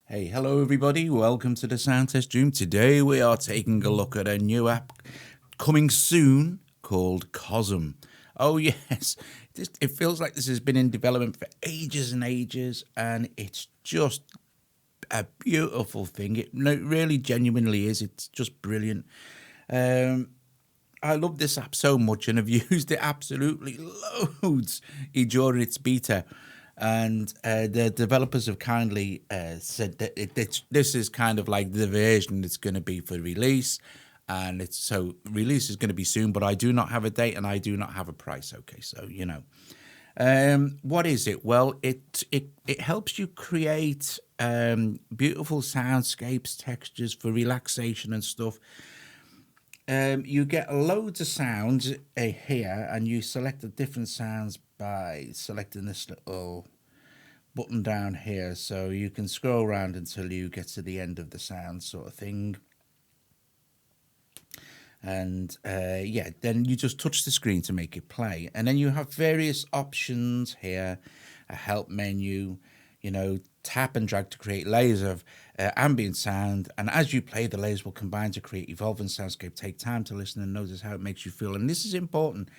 Hey, hello everybody. Welcome to the Sound Test Room. Today we are taking a look at a new app coming soon called Cosm. Oh yes, it feels like this has been in development for ages and ages, and it's just a beautiful thing. It really genuinely is. It's just brilliant. Um, I love this app so much and have used it absolutely loads during its beta. And the developers have kindly said that this is kind of like the version it's going to be for release. And release is going to be soon, but I do not have a date and I do not have a price. Okay, so what is it? Well, it helps you create beautiful soundscapes, textures for relaxation and stuff. You get loads of sounds here, and you select the different sounds by selecting this little button down here. So you can scroll around until you get to the end of the sound, sort of thing. And then you just touch the screen to make it play. And then you have various options here, a help menu, tap and drag to create layers of ambient sound. And as you play, the layers will combine to create evolving soundscape. Take time to listen and notice how it makes you feel. And this is important.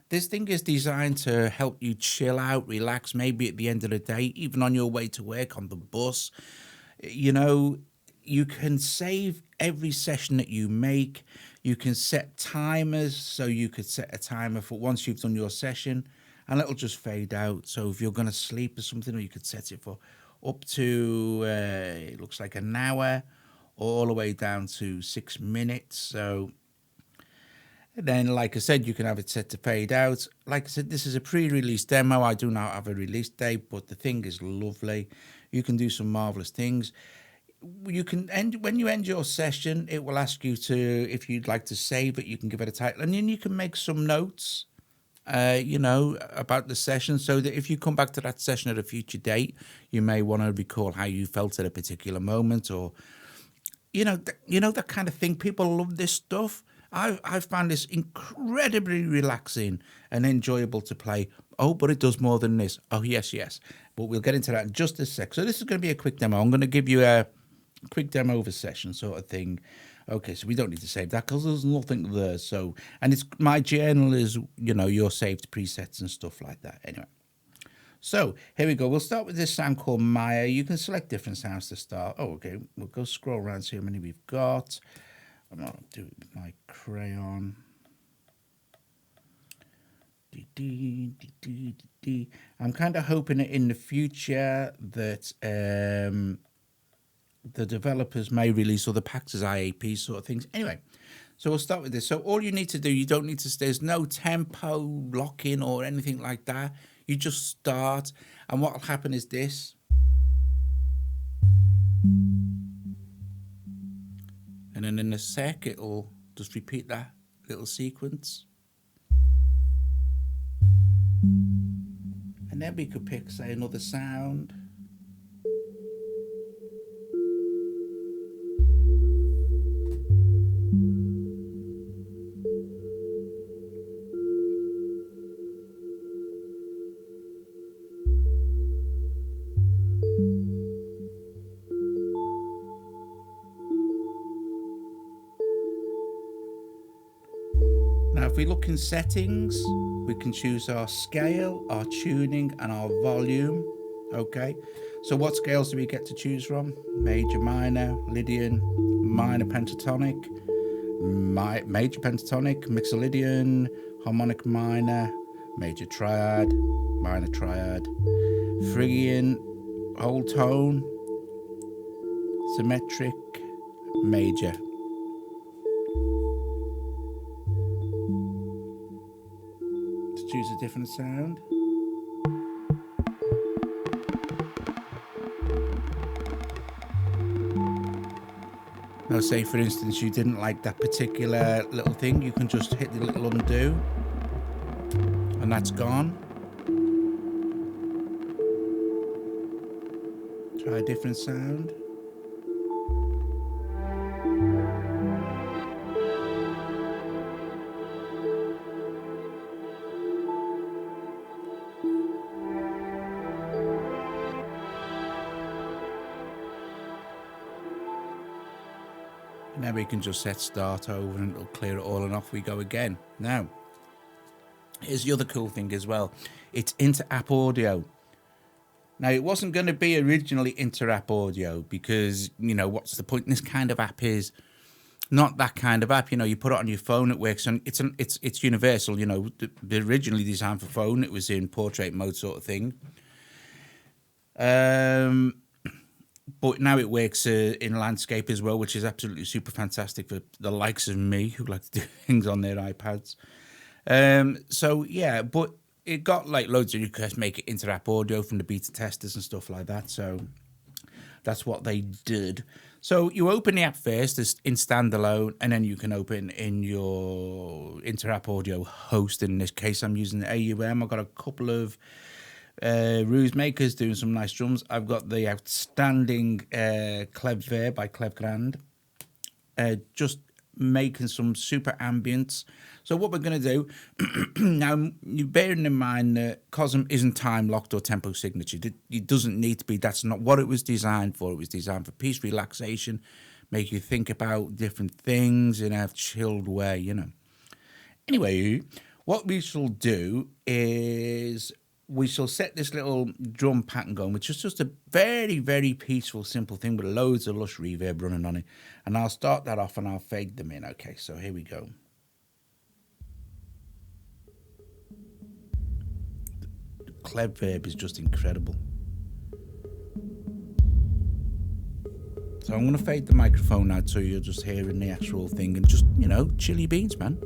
This thing is designed to help you chill out, relax, maybe at the end of the day, even on your way to work, on the bus. You can save every session that you make. You can set timers, so you could set a timer for once you've done your session, and it'll just fade out. So if you're going to sleep or something, or you could set it for up to it looks like an hour, all the way down to 6 minutes. So then, like I said, you can have it set to fade out. Like I said, this is a pre-release demo. I do not have a release date, but the thing is lovely. You can do some marvelous things. You can when you end your session, it will ask you to, if you'd like to save it, you can give it a title, and then you can make some notes about the session, so that if you come back to that session at a future date, you may want to recall how you felt at a particular moment, or that kind of thing. People love this stuff. I've found this incredibly relaxing and enjoyable to play. Oh, but it does more than this. Oh, yes. But we'll get into that in just a sec. So this is going to be a quick demo. I'm going to give you a quick demo of a session sort of thing. Okay, so we don't need to save that because there's nothing there. So, and it's my journal is, your saved presets and stuff like that. Anyway, so here we go. We'll start with this sound called Maya. You can select different sounds to start. Oh, okay. We'll go scroll around, see how many we've got. I'm going to do it with my crayon. I'm kind of hoping that in the future that the developers may release other packs as IAP sort of things. Anyway, so we'll start with this. So all you need to do, you don't need to, there's no tempo lock-in or anything like that. You just start, and what will happen is this. And then in a sec, it'll just repeat that little sequence. And then we could pick, say, another sound. Now, if we look in settings, we can choose our scale, our tuning, and our volume. Okay, so what scales do we get to choose from? Major, minor, Lydian, minor pentatonic, major pentatonic, mixolydian, harmonic minor, major triad, minor triad, Phrygian, whole tone, symmetric, major. Choose a different sound. Now, say for instance you didn't like that particular little thing, you can just hit the little undo and that's gone. Try a different sound. Now we can just set start over and it'll clear it all and off we go again. Now, here's the other cool thing as well. It's inter-app audio. Now, it wasn't going to be originally inter-app audio because, you know, what's the point? This kind of app is not that kind of app. You know, you put it on your phone, it works, and it's universal. You know, they're originally designed for phone. It was in portrait mode sort of thing. But now it works in landscape as well, which is absolutely super fantastic for the likes of me who like to do things on their iPads. So yeah, but it got like loads of requests, make it inter-app audio from the beta testers and stuff like that. So that's what they did. So you open the app first in standalone, and then you can open in your inter-app audio host. In this case, I'm using the AUM. I've got a couple of Ruse Makers doing some nice drums. I've got the outstanding Clever by Clev Grand, just making some super ambience. So what we're going to do now, you bearing in mind that Cosm isn't time locked or tempo signature. It doesn't need to be. That's not what it was designed for. It was designed for peace, relaxation, make you think about different things in a chilled way, you know. Anyway, what we shall do is we shall set this little drum pattern going, which is just a very, very peaceful, simple thing with loads of lush reverb running on it. And I'll start that off and I'll fade them in. Okay, so here we go. The Clev verb is just incredible. So I'm going to fade the microphone out so you're just hearing the actual thing and just, you know, chilly beans, man.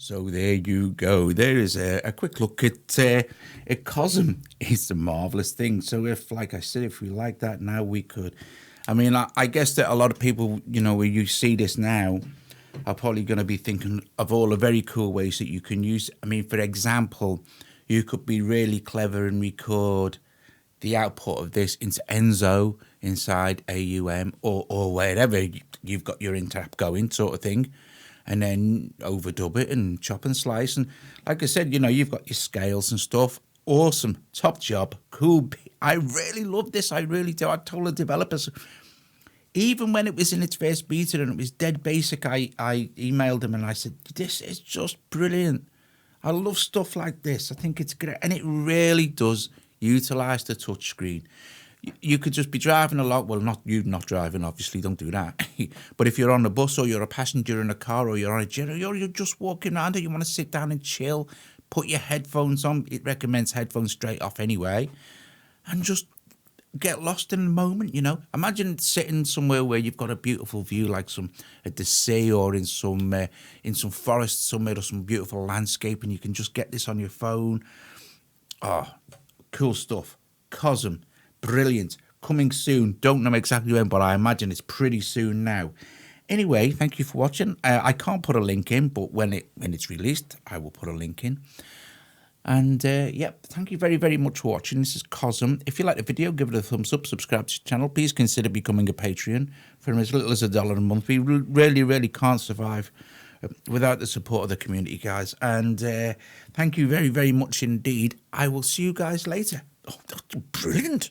So there you go. There is a quick look at Cosm. It's a marvelous thing. So if, like I said, if we like that now, we could. I mean, I guess that a lot of people, when you see this now, are probably going to be thinking of all the very cool ways that you can use. I mean, for example, you could be really clever and record the output of this into Enzo inside AUM or wherever you've got your interapp going, sort of thing, and then overdub it and chop and slice. And like I said, you've got your scales and stuff. Awesome, top job, cool. I really love this. I really do. I told the developers, even when it was in its first beta and it was dead basic, I emailed them and I said, this is just brilliant. I love stuff like this. I think it's great. And it really does utilize the touchscreen. You could just be driving along. Well, not driving, obviously, don't do that. But if you're on a bus or you're a passenger in a car or you're on a jet or you're just walking around and you want to sit down and chill, put your headphones on. It recommends headphones straight off anyway. And just get lost in the moment, Imagine sitting somewhere where you've got a beautiful view, like at the sea or in some forest somewhere or some beautiful landscape, and you can just get this on your phone. Oh, cool stuff. Cosm, brilliant. Coming soon. Don't know exactly when, but I imagine it's pretty soon now. Anyway, thank you for watching. I can't put a link in, but when it's released, I will put a link in. And yep, thank you very, very much for watching. This is Cosm. If you like the video, give it a thumbs up, subscribe to the channel. Please consider becoming a Patreon for as little as $1 a month. We really, really can't survive without the support of the community, guys. And thank you very, very much indeed. I will see you guys later. Oh, that's brilliant.